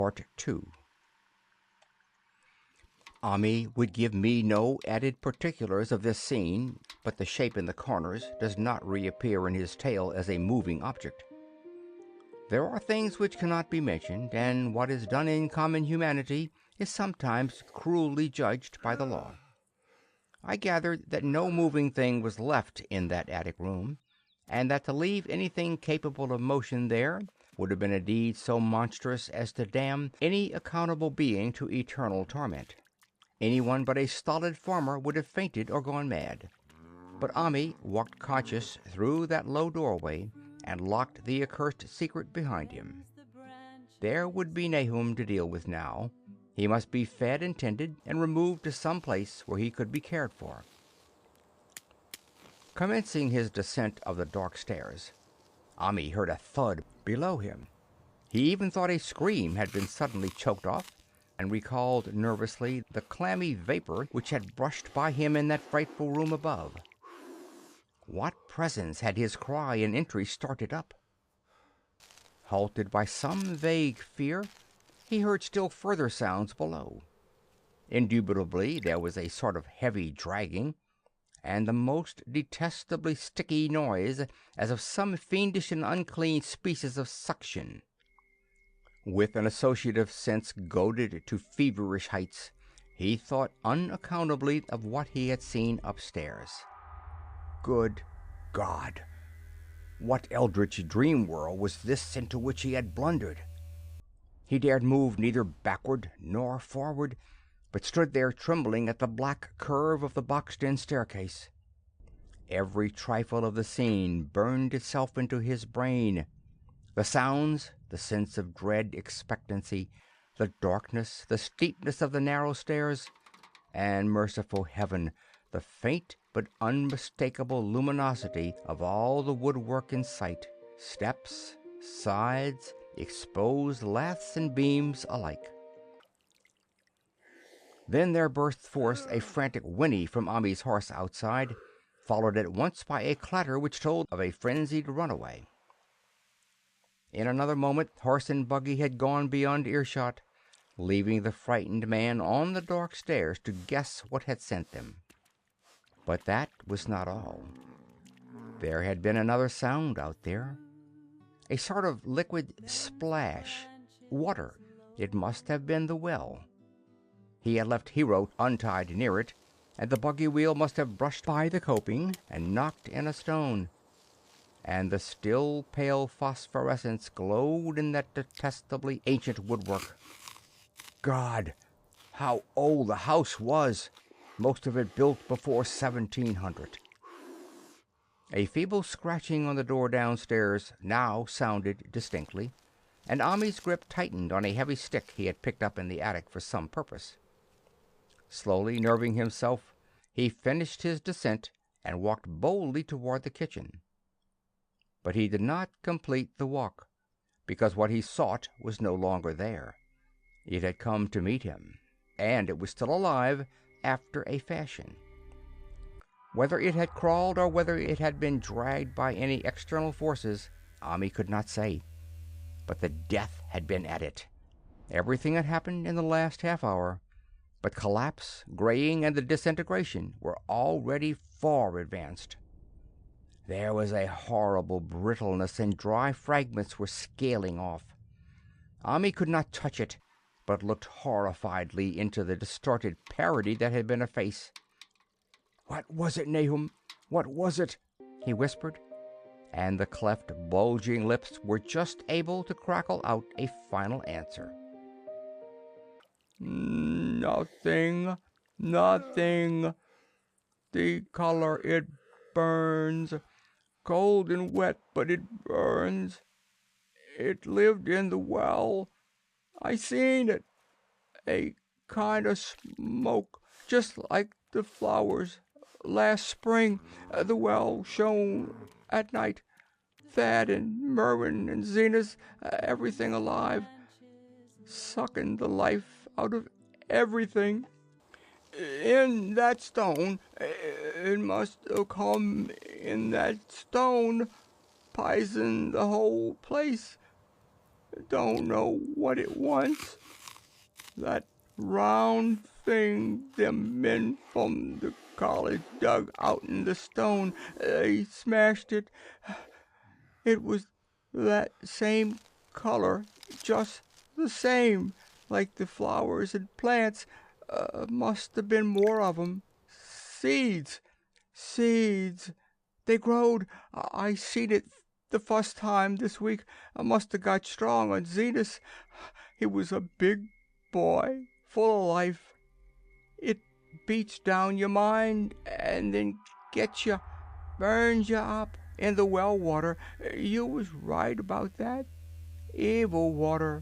Part 2. Ami would give me no added particulars of this scene, but the shape in the corners does not reappear in his tale as a moving object. There are things which cannot be mentioned, and what is done in common humanity is sometimes cruelly judged by the law. I gathered that no moving thing was left in that attic room, and that to leave anything capable of motion there would have been a deed so monstrous as to damn any accountable being to eternal torment. Anyone but a stolid farmer would have fainted or gone mad. But Ami walked conscious through that low doorway and locked the accursed secret behind him. There would be Nahum to deal with now. He must be fed and tended and removed to some place where he could be cared for. Commencing his descent of the dark stairs, Ami heard a thud below him. He even thought a scream had been suddenly choked off, and recalled nervously the clammy vapor which had brushed by him in that frightful room above. What presence had his cry and entry started up? Halted by some vague fear, he heard still further sounds below. Indubitably there was a sort of heavy dragging, and the most detestably sticky noise, as of some fiendish and unclean species of suction. With an associative sense goaded to feverish heights, he thought unaccountably of what he had seen upstairs. Good God! What eldritch dream world was this into which he had blundered? He dared move neither backward nor forward, but stood there trembling at the black curve of the boxed-in staircase. Every trifle of the scene burned itself into his brain. The sounds, the sense of dread expectancy, the darkness, the steepness of the narrow stairs, and, merciful heaven, the faint but unmistakable luminosity of all the woodwork in sight, steps, sides, exposed laths and beams alike. Then there burst forth a frantic whinny from Ami's horse outside, followed at once by a clatter which told of a frenzied runaway. In another moment horse and buggy had gone beyond earshot, leaving the frightened man on the dark stairs to guess what had sent them. But that was not all. There had been another sound out there. A sort of liquid splash. Water. It must have been the well. He had left Hero untied near it, and the buggy wheel must have brushed by the coping and knocked in a stone. And the still pale phosphorescence glowed in that detestably ancient woodwork. God, how old the house was! Most of it built before 1700. A feeble scratching on the door downstairs now sounded distinctly, and Ami's grip tightened on a heavy stick he had picked up in the attic for some purpose. Slowly nerving himself, he finished his descent and walked boldly toward the kitchen. But he did not complete the walk, because what he sought was no longer there. It had come to meet him, and it was still alive after a fashion. Whether it had crawled or whether it had been dragged by any external forces, Ami could not say. But the death had been at it. Everything had happened in the last half hour, but collapse, graying, and the disintegration were already far advanced. There was a horrible brittleness, and dry fragments were scaling off. Ami could not touch it, but looked horrifiedly into the distorted parody that had been a face. "What was it, Nahum? What was it?" he whispered, and the cleft, bulging lips were just able to crackle out a final answer. "Nothing, nothing. The color, it burns. Cold and wet, but it burns. It lived in the well. I seen it. A kind of smoke, just like the flowers. Last spring, the well shone at night. Thad and Merwin and Zenas, everything alive. Sucking the life out of everything. In that stone. It must have come in that stone. Poisoned the whole place. Don't know what it wants. That round thing them men from the college dug out in the stone, they smashed it. It was that same color, just the same, like the flowers and plants. Must have been more of 'em. Seeds, seeds. They growed. I seen it the first time this week. I must have got strong on Zenas. He was a big boy, full of life. It beats down your mind and then gets you, burns you up in the well water. You was right about that. Evil water.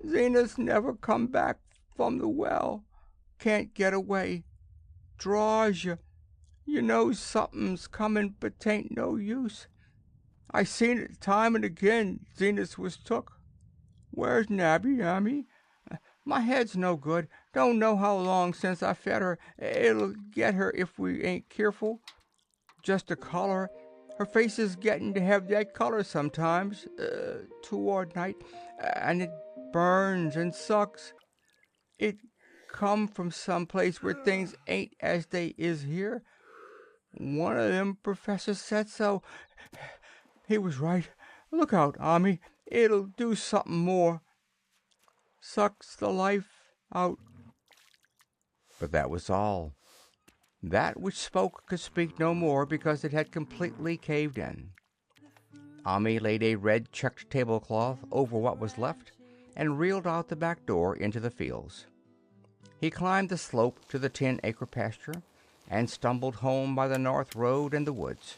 Zenas never come back from the well. Can't get away. Draws you. You know something's coming, but 'tain't no use. I seen it time and again. Zenas was took. Where's Nabby, Ammy? My head's no good. Don't know how long since I fed her. It'll get her if we ain't careful. Just a color. Her face is getting to have that color sometimes, toward night, and it burns and sucks. It come from some place where things ain't as they is here. One of them professors said so. He was right. Look out, Ammy. It'll do something more. Sucks the life out. But that was all. That which spoke could speak no more because it had completely caved in. Ami laid a red checked tablecloth over what was left and reeled out the back door into the fields. He climbed the slope to the 10-acre pasture and stumbled home by the north road and the woods.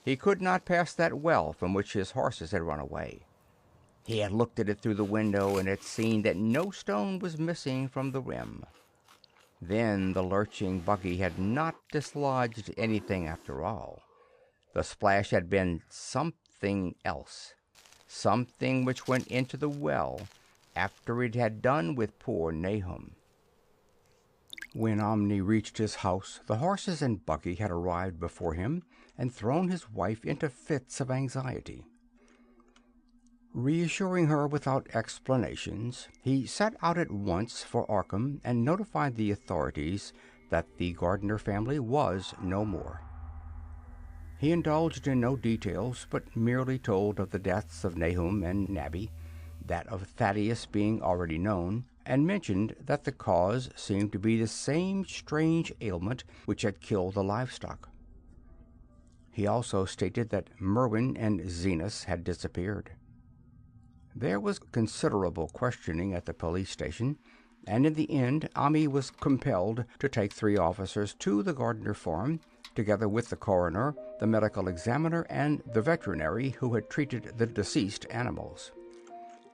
He could not pass that well from which his horses had run away. He had looked at it through the window and had seen that no stone was missing from the rim. Then the lurching buggy had not dislodged anything after all. The splash had been something else, something which went into the well after it had done with poor Nahum. When Omni reached his house, the horses and buggy had arrived before him and thrown his wife into fits of anxiety. Reassuring her without explanations, he set out at once for Arkham and notified the authorities that the Gardner family was no more. He indulged in no details, but merely told of the deaths of Nahum and Nabby, that of Thaddeus being already known, and mentioned that the cause seemed to be the same strange ailment which had killed the livestock. He also stated that Merwin and Zenas had disappeared. There was considerable questioning at the police station, and in the end Ami was compelled to take 3 officers to the Gardner farm, together with the coroner, the medical examiner, and the veterinary who had treated the deceased animals.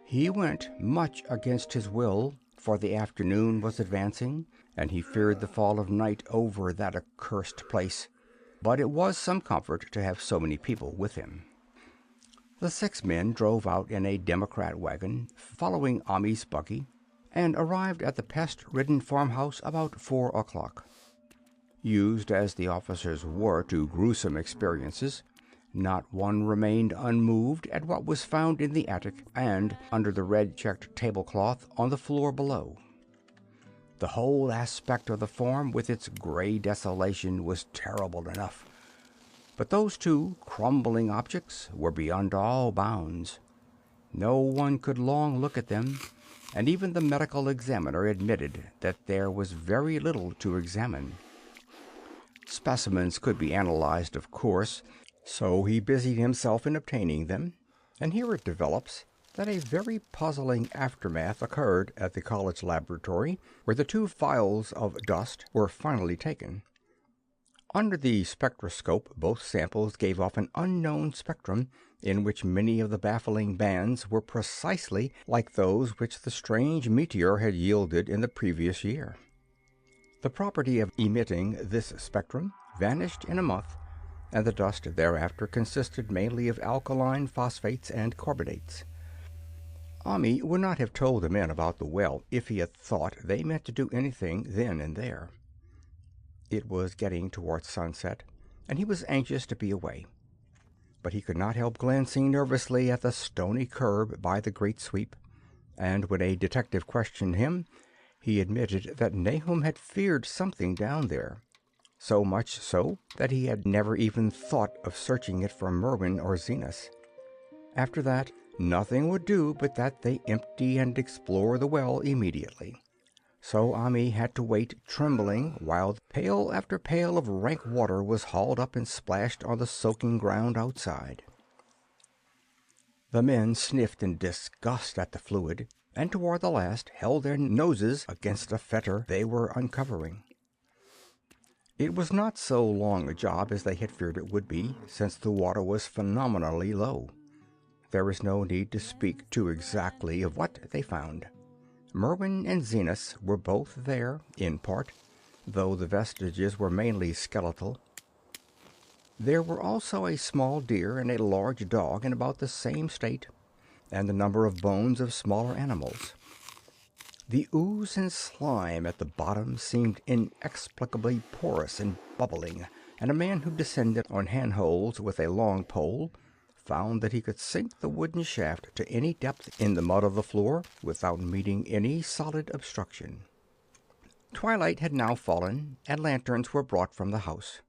He went much against his will, for the afternoon was advancing, and he feared the fall of night over that accursed place, but it was some comfort to have so many people with him. The 6 men drove out in a Democrat wagon, following Ami's buggy, and arrived at the pest-ridden farmhouse about 4 o'clock. Used as the officers were to gruesome experiences, not one remained unmoved at what was found in the attic and under the red-checked tablecloth on the floor below. The whole aspect of the farm, with its gray desolation, was terrible enough. But those 2 crumbling objects were beyond all bounds. No one could long look at them, and even the medical examiner admitted that there was very little to examine. Specimens could be analyzed, of course, so he busied himself in obtaining them, and here it develops that a very puzzling aftermath occurred at the college laboratory, where the 2 phials of dust were finally taken. Under the spectroscope, both samples gave off an unknown spectrum, in which many of the baffling bands were precisely like those which the strange meteor had yielded in the previous year. The property of emitting this spectrum vanished in a month, and the dust thereafter consisted mainly of alkaline phosphates and carbonates. Ami would not have told the men about the well if he had thought they meant to do anything then and there. It was getting towards sunset, and he was anxious to be away. but he could not help glancing nervously at the stony curb by the great sweep, and when a detective questioned him, he admitted that Nahum had feared something down there, so much so that he had never even thought of searching it for Merwin or Zenas. After that, nothing would do but that they empty and explore the well immediately. So Ami had to wait trembling while pail after pail of rank water was hauled up and splashed on the soaking ground outside. The men sniffed in disgust at the fluid, and toward the last held their noses against a fetor they were uncovering. It was not so long a job as they had feared it would be, since the water was phenomenally low. There is no need to speak too exactly of what they found. Merwin and Zenas were both there, in part, though the vestiges were mainly skeletal. There were also a small deer and a large dog in about the same state, and a number of bones of smaller animals. The ooze and slime at the bottom seemed inexplicably porous and bubbling, and a man who descended on handholds with a long pole found that he could sink the wooden shaft to any depth in the mud of the floor without meeting any solid obstruction. Twilight had now fallen, and lanterns were brought from the house.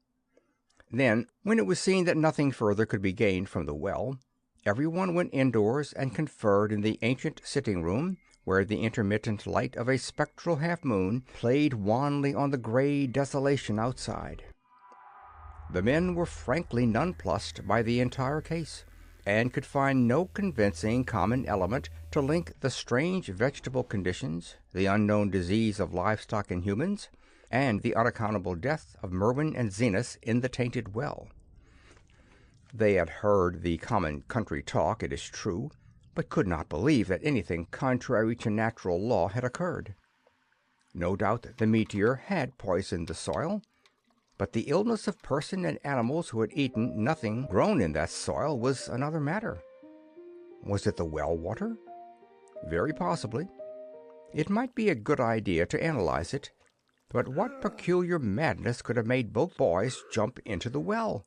Then, when it was seen that nothing further could be gained from the well, everyone went indoors and conferred in the ancient sitting-room, where the intermittent light of a spectral half-moon played wanly on the gray desolation outside. The men were frankly nonplussed by the entire case, and could find no convincing common element to link the strange vegetable conditions, the unknown disease of livestock and humans, and the unaccountable death of Merwin and Zenas in the tainted well. They had heard the common country talk, it is true, but could not believe that anything contrary to natural law had occurred. No doubt the meteor had poisoned the soil, but the illness of person and animals who had eaten nothing grown in that soil was another matter. Was it the well water? Very possibly. It might be a good idea to analyze it, but what peculiar madness could have made both boys jump into the well?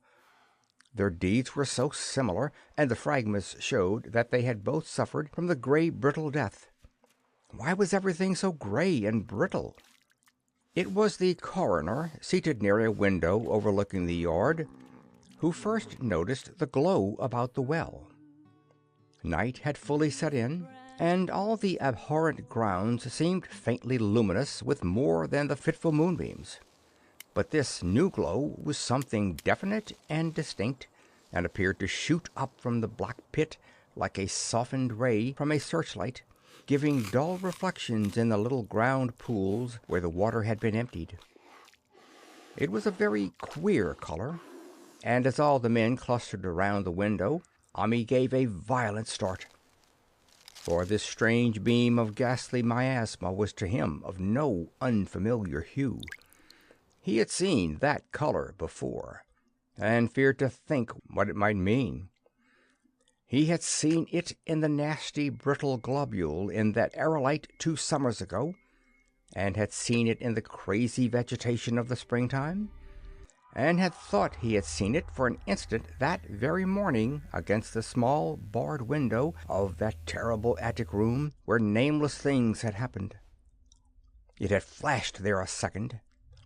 Their deeds were so similar, and the fragments showed that they had both suffered from the gray, brittle death. Why was everything so gray and brittle? It was the coroner, seated near a window overlooking the yard, who first noticed the glow about the well. Night had fully set in, and all the abhorrent grounds seemed faintly luminous with more than the fitful moonbeams. But this new glow was something definite and distinct, and appeared to shoot up from the black pit like a softened ray from a searchlight, giving dull reflections in the little ground pools where the water had been emptied. It was a very queer color, and as all the men clustered around the window, Ami gave a violent start. For this strange beam of ghastly miasma was to him of no unfamiliar hue. He had seen that color before, and feared to think what it might mean. He had seen it in the nasty brittle globule in that aerolite 2 summers ago, and had seen it in the crazy vegetation of the springtime, and had thought he had seen it for an instant that very morning against the small barred window of that terrible attic room where nameless things had happened. It had flashed there a second,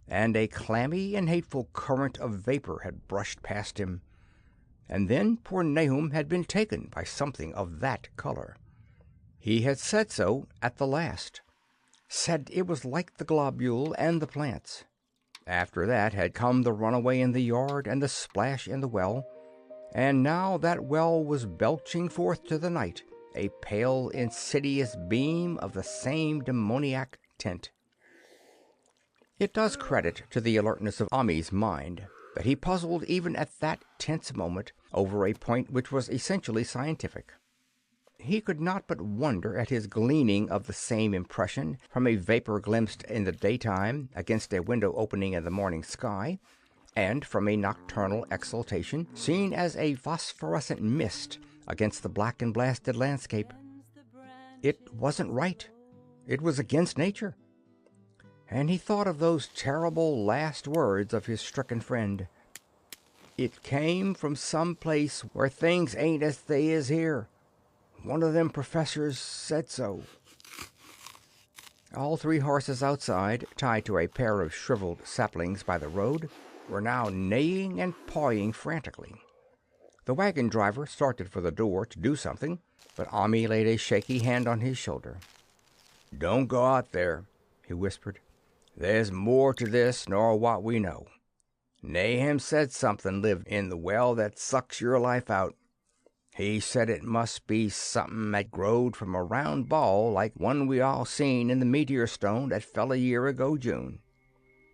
and a clammy and hateful current of vapor had brushed past him, and then poor Nahum had been taken by something of that color. He had said so at the last, said it was like the globule and the plants. After that had come the runaway in the yard and the splash in the well, and now that well was belching forth to the night a pale, insidious beam of the same demoniac tint. It does credit to the alertness of Ami's mind that he puzzled even at that tense moment over a point which was essentially scientific. He could not but wonder at his gleaning of the same impression from a vapor glimpsed in the daytime against a window opening in the morning sky, and from a nocturnal exhalation seen as a phosphorescent mist against the black and blasted landscape. It wasn't right. It was against nature. And he thought of those terrible last words of his stricken friend. It came from some place where things ain't as they is here. One of them professors said so." All 3 horses outside, tied to a pair of shriveled saplings by the road, were now neighing and pawing frantically. The wagon driver started for the door to do something, but Ami laid a shaky hand on his shoulder. "Don't go out there," he whispered. "There's more to this nor what we know. Nahum said something lived in the well that sucks your life out. He said it must be something that growed from a round ball like one we all seen in the meteor stone that fell a year ago June.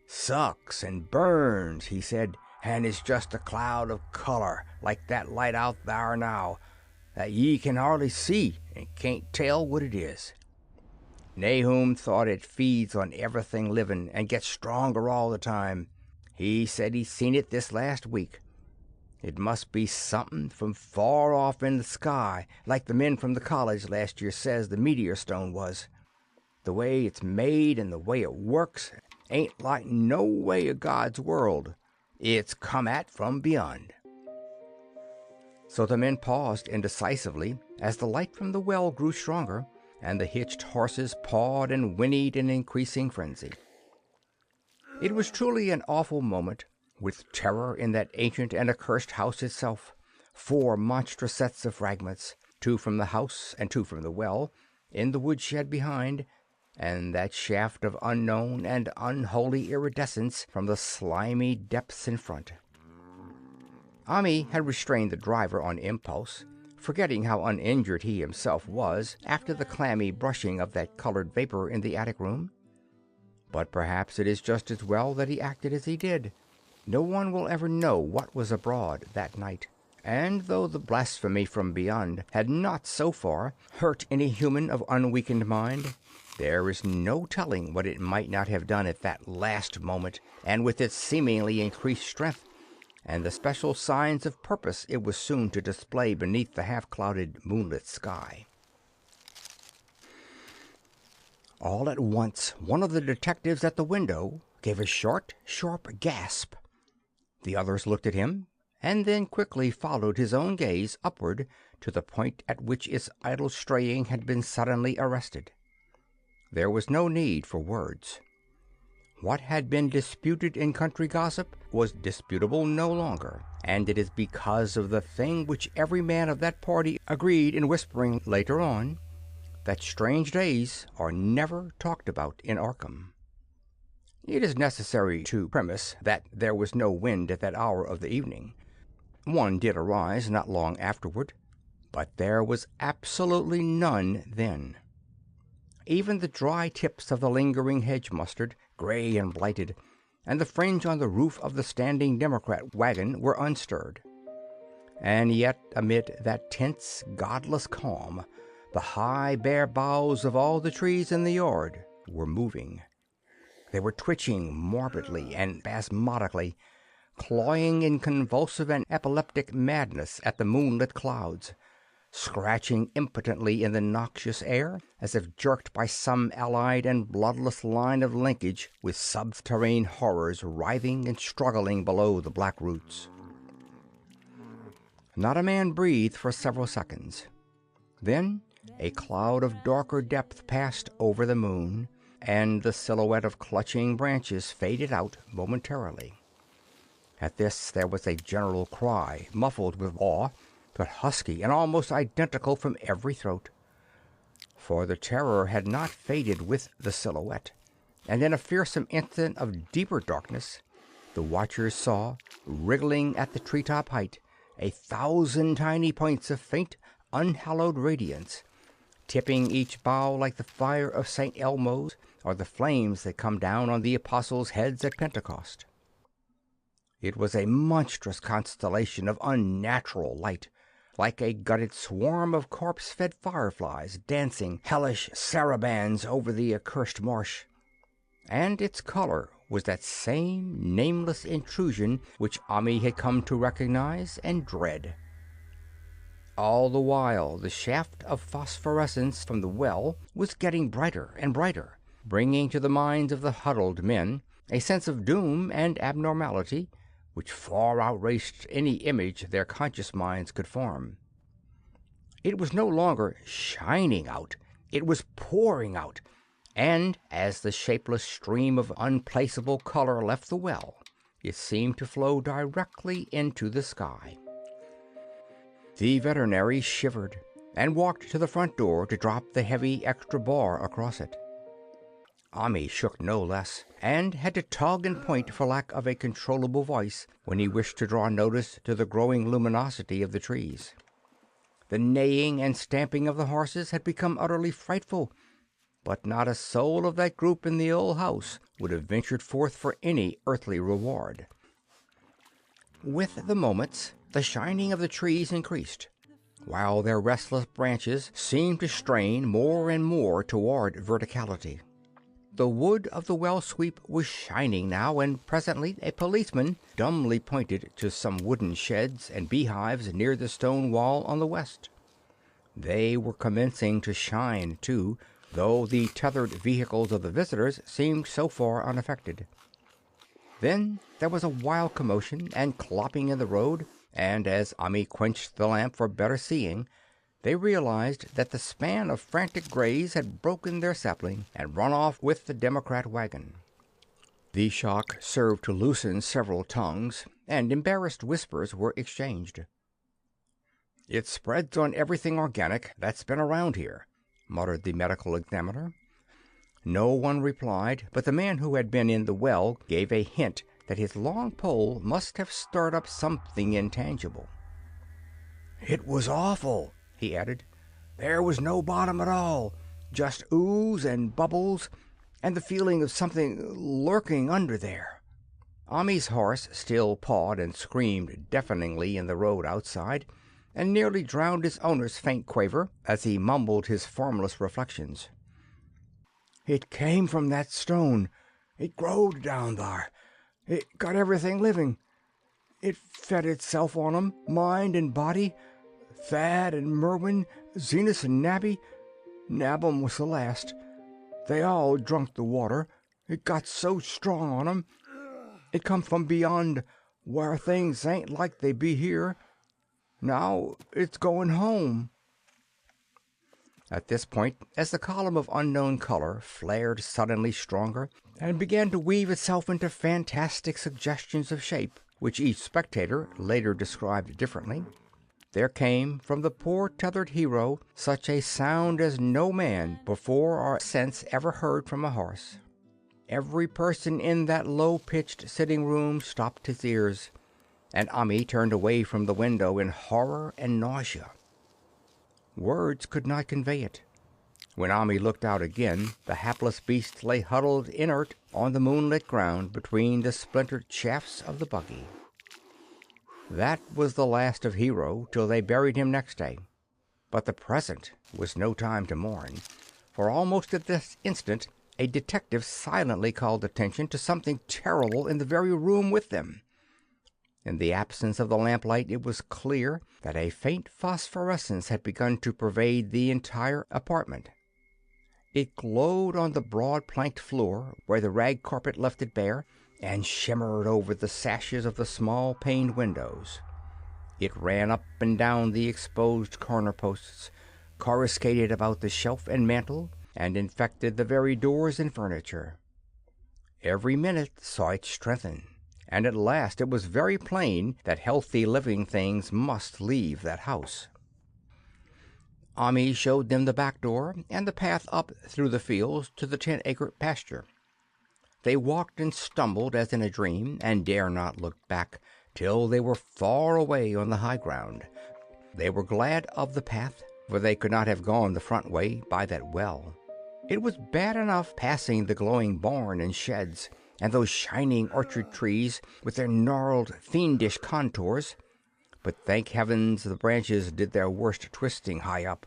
Sucks and burns, he said, and it's just a cloud of color like that light out thar now, that ye can hardly see and can't tell what it is. Nahum thought it feeds on everything living and gets stronger all the time. He said he seen it this last week. It must be something from far off in the sky, like the men from the college last year says the meteor stone was. The way it's made and the way it works ain't like no way of God's world. It's come at from beyond." So the men paused indecisively as the light from the well grew stronger, and the hitched horses pawed and whinnied in increasing frenzy. It was truly an awful moment, with terror in that ancient and accursed house itself. 4 monstrous sets of fragments, 2 from the house and 2 from the well, in the woodshed behind, and that shaft of unknown and unholy iridescence from the slimy depths in front. Ami had restrained the driver on impulse, forgetting how uninjured he himself was after the clammy brushing of that colored vapor in the attic room. But perhaps it is just as well that he acted as he did. No one will ever know what was abroad that night, and though the blasphemy from beyond had not so far hurt any human of unweakened mind, there is no telling what it might not have done at that last moment, and with its seemingly increased strength, and the special signs of purpose it was soon to display beneath the half-clouded, moonlit sky. All at once, one of the detectives at the window gave a short, sharp gasp. The others looked at him, and then quickly followed his own gaze upward to the point at which its idle straying had been suddenly arrested. There was no need for words. What had been disputed in country gossip was disputable no longer, and it is because of the thing which every man of that party agreed in whispering later on, that strange days are never talked about in Arkham. It is necessary to premise that there was no wind at that hour of the evening. One did arise not long afterward, but there was absolutely none then. Even the dry tips of the lingering hedge mustard, gray and blighted, and the fringe on the roof of the standing Democrat wagon were unstirred. And yet, amid that tense, godless calm, the high, bare boughs of all the trees in the yard were moving. They were twitching morbidly and spasmodically, clawing in convulsive and epileptic madness at the moonlit clouds, scratching impotently in the noxious air as if jerked by some allied and bloodless line of linkage with subterranean horrors writhing and struggling below the black roots. Not a man breathed for several seconds. Then a cloud of darker depth passed over the moon, and the silhouette of clutching branches faded out momentarily. At this there was a general cry, muffled with awe, but husky and almost identical from every throat. For the terror had not faded with the silhouette, and in a fearsome instant of deeper darkness, the watchers saw, wriggling at the treetop height, 1,000 tiny points of faint, unhallowed radiance, tipping each bough like the fire of St. Elmo's or the flames that come down on the apostles' heads at Pentecost. It was a monstrous constellation of unnatural light, like a gutted swarm of corpse-fed fireflies dancing hellish sarabands over the accursed marsh, and its color was that same nameless intrusion which Ami had come to recognize and dread. All the while the shaft of phosphorescence from the well was getting brighter and brighter, bringing to the minds of the huddled men a sense of doom and abnormality, which far outraced any image their conscious minds could form. It was no longer shining out, it was pouring out, and as the shapeless stream of unplaceable color left the well, it seemed to flow directly into the sky. The veterinary shivered and walked to the front door to drop the heavy extra bar across it. Ami shook no less, and had to tug and point for lack of a controllable voice when he wished to draw notice to the growing luminosity of the trees. The neighing and stamping of the horses had become utterly frightful, but not a soul of that group in the old house would have ventured forth for any earthly reward. With the moments, the shining of the trees increased, while their restless branches seemed to strain more and more toward verticality. The wood of the well sweep was shining now, and presently a policeman dumbly pointed to some wooden sheds and beehives near the stone wall on the west. They were commencing to shine, too, though the tethered vehicles of the visitors seemed so far unaffected. Then there was a wild commotion and clopping in the road, and as Ami quenched the lamp for better seeing, they realized that the span of frantic grays had broken their sapling and run off with the Democrat wagon. The shock served to loosen several tongues, and embarrassed whispers were exchanged. "It spreads on everything organic that's been around here," muttered the medical examiner. No one replied, but the man who had been in the well gave a hint that his long pole must have stirred up something intangible. "It was awful," he added. "There was no bottom at all, just ooze and bubbles, and the feeling of something lurking under there." Ami's horse still pawed and screamed deafeningly in the road outside, and nearly drowned his owner's faint quaver as he mumbled his formless reflections. "It came from that stone. It growed down there. It got everything living. It fed itself on 'em, mind and body. Thad and Merwin, Zenas and Nabby. Nabum was the last. They all drunk the water. It got so strong on 'em. It come from beyond, where things ain't like they be here. Now it's going home." At this point, as the column of unknown color flared suddenly stronger and began to weave itself into fantastic suggestions of shape, which each spectator later described differently, there came from the poor tethered hero such a sound as no man before or since ever heard from a horse. Every person in that low-pitched sitting-room stopped his ears, and Ami turned away from the window in horror and nausea. Words could not convey it. When Ami looked out again, the hapless beast lay huddled inert on the moonlit ground between the splintered shafts of the buggy. That was the last of Hero till they buried him next day. But the present was no time to mourn, for almost at this instant a detective silently called attention to something terrible in the very room with them. In the absence of the lamplight, it was clear that a faint phosphorescence had begun to pervade the entire apartment. It glowed on the broad planked floor where the rag carpet left it bare, and shimmered over the sashes of the small paned windows. It ran up and down the exposed corner posts, coruscated about the shelf and mantel, and infected the very doors and furniture. Every minute saw it strengthen, and at last it was very plain that healthy living things must leave that house. Ami showed them the back door and the path up through the fields to the 10-acre pasture. They walked and stumbled as in a dream, and dare not look back till they were far away on the high ground. They were glad of the path, for they could not have gone the front way by that well. It was bad enough passing the glowing barn and sheds, and those shining orchard trees with their gnarled, fiendish contours, but thank heavens the branches did their worst twisting high up.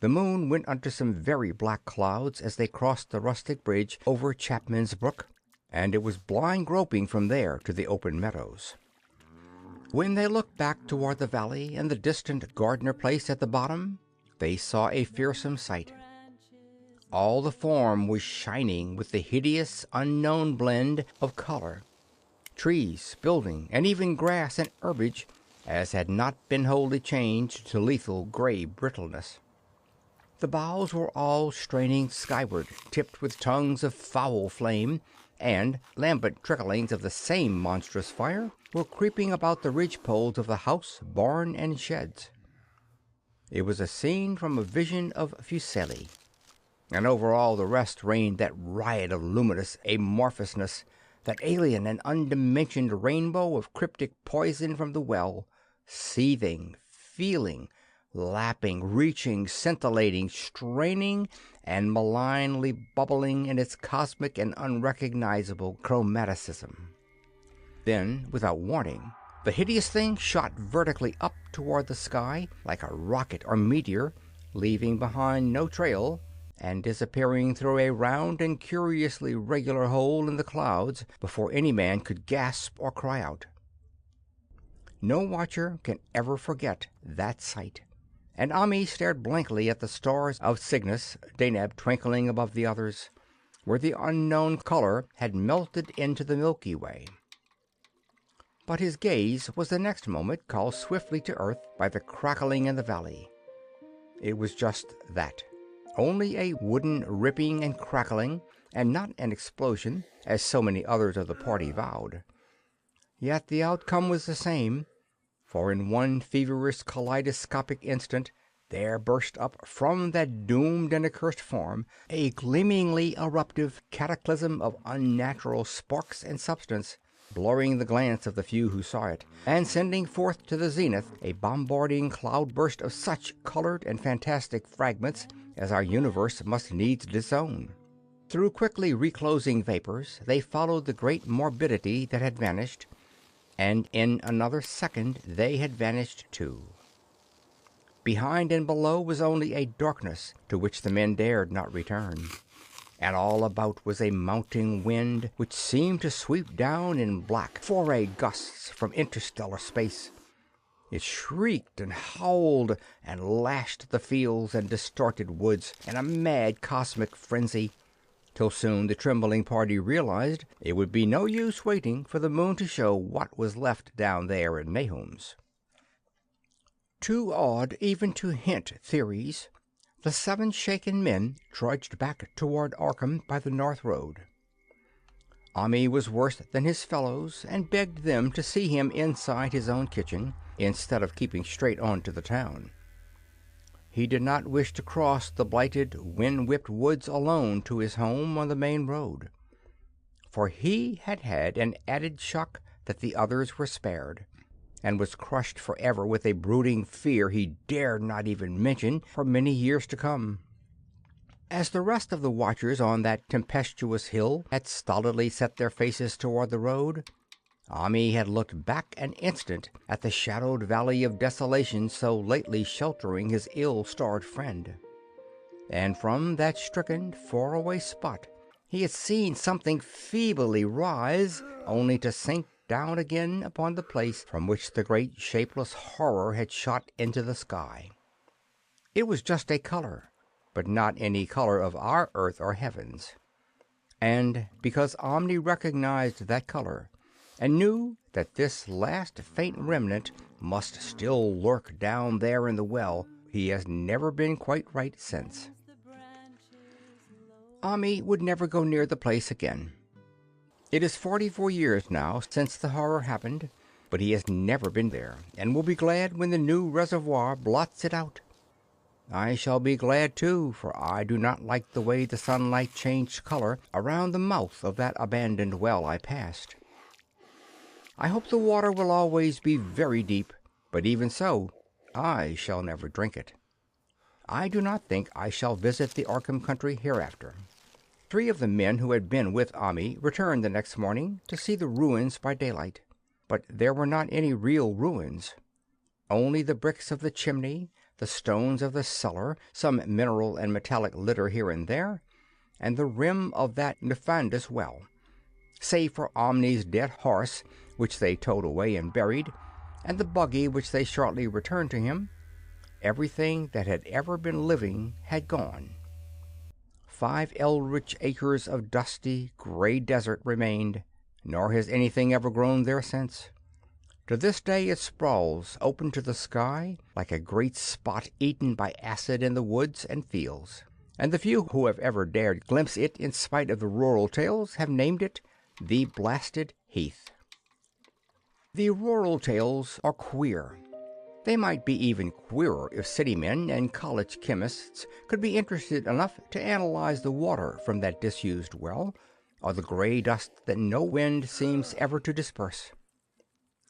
The moon went under some very black clouds as they crossed the rustic bridge over Chapman's Brook, and it was blind groping from there to the open meadows. When they looked back toward the valley and the distant Gardner place at the bottom, they saw a fearsome sight. All the farm was shining with the hideous, unknown blend of color. trees, building, and even grass and herbage, as had not been wholly changed to lethal gray brittleness. The boughs were all straining skyward, tipped with tongues of foul flame, and lambent tricklings of the same monstrous fire were creeping about the ridge-poles of the house, barn, and sheds. It was a scene from a vision of Fuseli, and over all the rest reigned that riot of luminous amorphousness, that alien and undimensioned rainbow of cryptic poison from the well, seething, feeling, lapping, reaching, scintillating, straining, and malignly bubbling in its cosmic and unrecognizable chromaticism. Then, without warning, the hideous thing shot vertically up toward the sky like a rocket or meteor, leaving behind no trail, and disappearing through a round and curiously regular hole in the clouds before any man could gasp or cry out. No watcher can ever forget that sight, and Ami stared blankly at the stars of Cygnus, Deneb twinkling above the others, where the unknown color had melted into the Milky Way. But his gaze was the next moment called swiftly to earth by the crackling in the valley. It was just that, only a wooden ripping and crackling, and not an explosion, as so many others of the party vowed. Yet the outcome was the same, for in one feverish kaleidoscopic instant there burst up from that doomed and accursed form a gleamingly eruptive cataclysm of unnatural sparks and substance, blurring the glance of the few who saw it, and sending forth to the zenith a bombarding cloudburst of such colored and fantastic fragments as our universe must needs disown. Through quickly reclosing vapors they followed the great morbidity that had vanished, and in another second they had vanished too. Behind and below was only a darkness to which the men dared not return, and all about was a mounting wind which seemed to sweep down in black foray gusts from interstellar space. It shrieked and howled and lashed the fields and distorted woods in a mad cosmic frenzy, till soon the trembling party realized it would be no use waiting for the moon to show what was left down there in Nahum's. Too awed even to hint theories, the 7 shaken men trudged back toward Arkham by the north road. Ami was worse than his fellows, and begged them to see him inside his own kitchen, instead of keeping straight on to the town. He did not wish to cross the blighted, wind-whipped woods alone to his home on the main road, for he had had an added shock that the others were spared, and was crushed forever with a brooding fear he dared not even mention for many years to come. As the rest of the watchers on that tempestuous hill had stolidly set their faces toward the road, Ami had looked back an instant at the shadowed valley of desolation so lately sheltering his ill-starred friend, and from that stricken, far-away spot he had seen something feebly rise, only to sink down again upon the place from which the great shapeless horror had shot into the sky. It was just a color, but not any color of our earth or heavens, and because Omni recognized that color, and knew that this last faint remnant must still lurk down there in the well, he has never been quite right since. Ami would never go near the place again. It is 44 years now since the horror happened, but he has never been there, and will be glad when the new reservoir blots it out. I shall be glad too, for I do not like the way the sunlight changed color around the mouth of that abandoned well I passed. I hope the water will always be very deep, but even so, I shall never drink it. I do not think I shall visit the Arkham country hereafter. 3 of the men who had been with Ami returned the next morning to see the ruins by daylight, but there were not any real ruins, only the bricks of the chimney, the stones of the cellar, some mineral and metallic litter here and there, and the rim of that nefandous well. Save for Omni's dead horse, which they towed away and buried, and the buggy which they shortly returned to him, everything that had ever been living had gone. 5 eldritch acres of dusty, gray desert remained, nor has anything ever grown there since. To this day it sprawls open to the sky like a great spot eaten by acid in the woods and fields, and the few who have ever dared glimpse it in spite of the rural tales have named it the Blasted Heath. The rural tales are queer. They might be even queerer if city men and college chemists could be interested enough to analyze the water from that disused well, or the gray dust that no wind seems ever to disperse.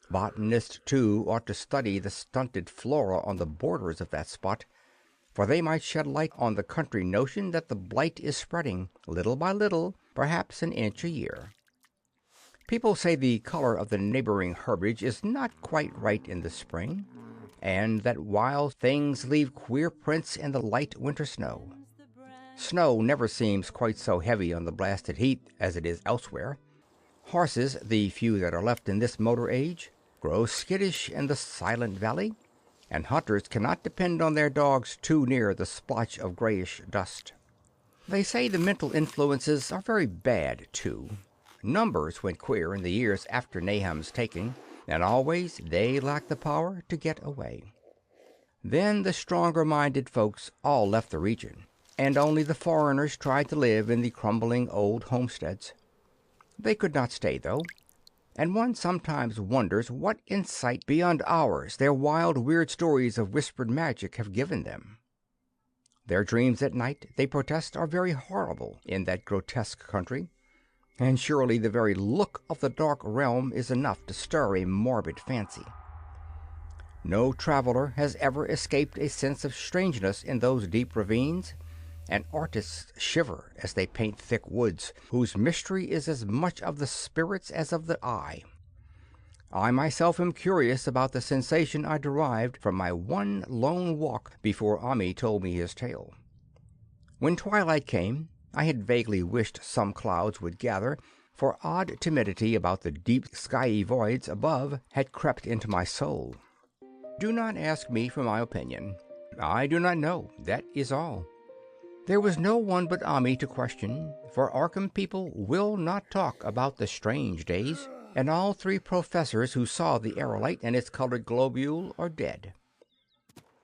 Botanists, too, ought to study the stunted flora on the borders of that spot, for they might shed light on the country notion that the blight is spreading, little by little, perhaps an inch a year. People say the color of the neighboring herbage is not quite right in the spring, and that wild things leave queer prints in the light winter snow. Snow never seems quite so heavy on the Blasted Heath as it is elsewhere. Horses, the few that are left in this motor age, grow skittish in the silent valley, and hunters cannot depend on their dogs too near the splotch of grayish dust. They say the mental influences are very bad, too. Numbers went queer in the years after Nahum's taking, and always they lacked the power to get away. Then the stronger-minded folks all left the region, and only the foreigners tried to live in the crumbling old homesteads. They could not stay, though, and one sometimes wonders what insight beyond ours their wild, weird stories of whispered magic have given them. Their dreams at night, they protest, are very horrible in that grotesque country, and surely the very look of the dark realm is enough to stir a morbid fancy. No traveler has ever escaped a sense of strangeness in those deep ravines, and artists shiver as they paint thick woods, whose mystery is as much of the spirits as of the eye. I myself am curious about the sensation I derived from my one lone walk before Ami told me his tale. When twilight came, I had vaguely wished some clouds would gather, for odd timidity about the deep skyey voids above had crept into my soul. Do not ask me for my opinion. I do not know, that is all. There was no one but Ami to question, for Arkham people will not talk about the strange days, and all 3 professors who saw the aerolite and its colored globule are dead.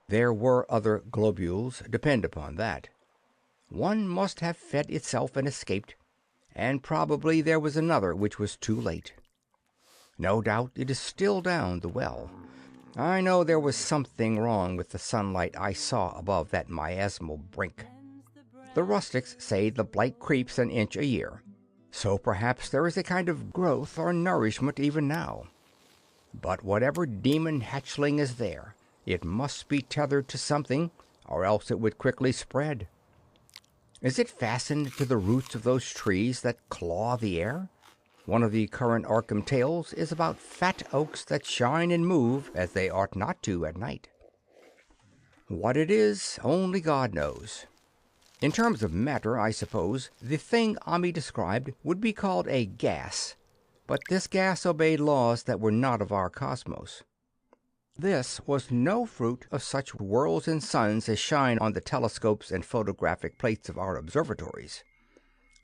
There were other globules, depend upon that. One must have fed itself and escaped, and probably there was another which was too late. No doubt it is still down the well. I know there was something wrong with the sunlight I saw above that miasmal brink. The rustics say the blight creeps an inch a year, so perhaps there is a kind of growth or nourishment even now. But whatever demon hatchling is there, it must be tethered to something, or else it would quickly spread. Is it fastened to the roots of those trees that claw the air? One of the current Arkham tales is about fat oaks that shine and move as they ought not to at night. What it is, only God knows. In terms of matter, I suppose, the thing Ami described would be called a gas, but this gas obeyed laws that were not of our cosmos. This was no fruit of such worlds and suns as shine on the telescopes and photographic plates of our observatories.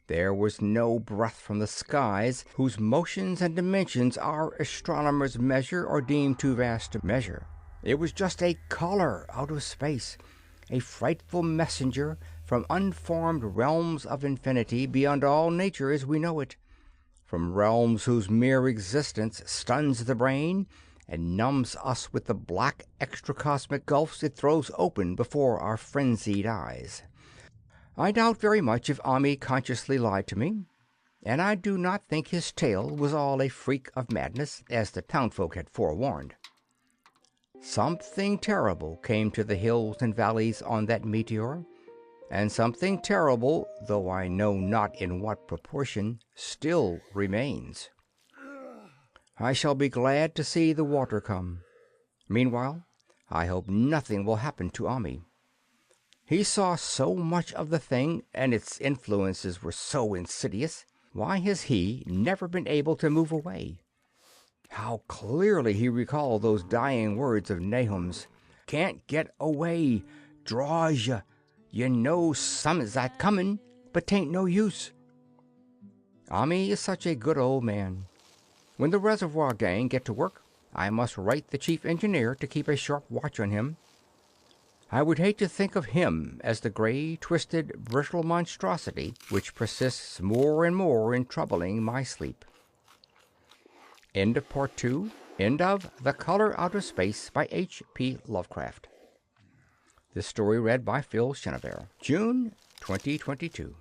There was no breath from the skies whose motions and dimensions our astronomers measure or deem too vast to measure. It was just a color out of space, a frightful messenger from unformed realms of infinity beyond all nature as we know it, from realms whose mere existence stuns the brain and numbs us with the black extracosmic gulfs it throws open before our frenzied eyes. I doubt very much if Ami consciously lied to me, and I do not think his tale was all a freak of madness, as the townfolk had forewarned. Something terrible came to the hills and valleys on that meteor, and something terrible, though I know not in what proportion, still remains. I shall be glad to see the water come. Meanwhile, I hope nothing will happen to Ami. He saw so much of the thing, and its influences were so insidious. Why has he never been able to move away? How clearly he recalled those dying words of Nahum's. "Can't get away. Draws ya. You know some's that comin', but 'tain't no use." Ami is such a good old man. When the Reservoir Gang get to work, I must write the chief engineer to keep a sharp watch on him. I would hate to think of him as the gray, twisted, brittle monstrosity which persists more and more in troubling my sleep. End of Part 2. End of The Color Out of Space by H.P. Lovecraft. This story read by Phil Chenevert. June 2022.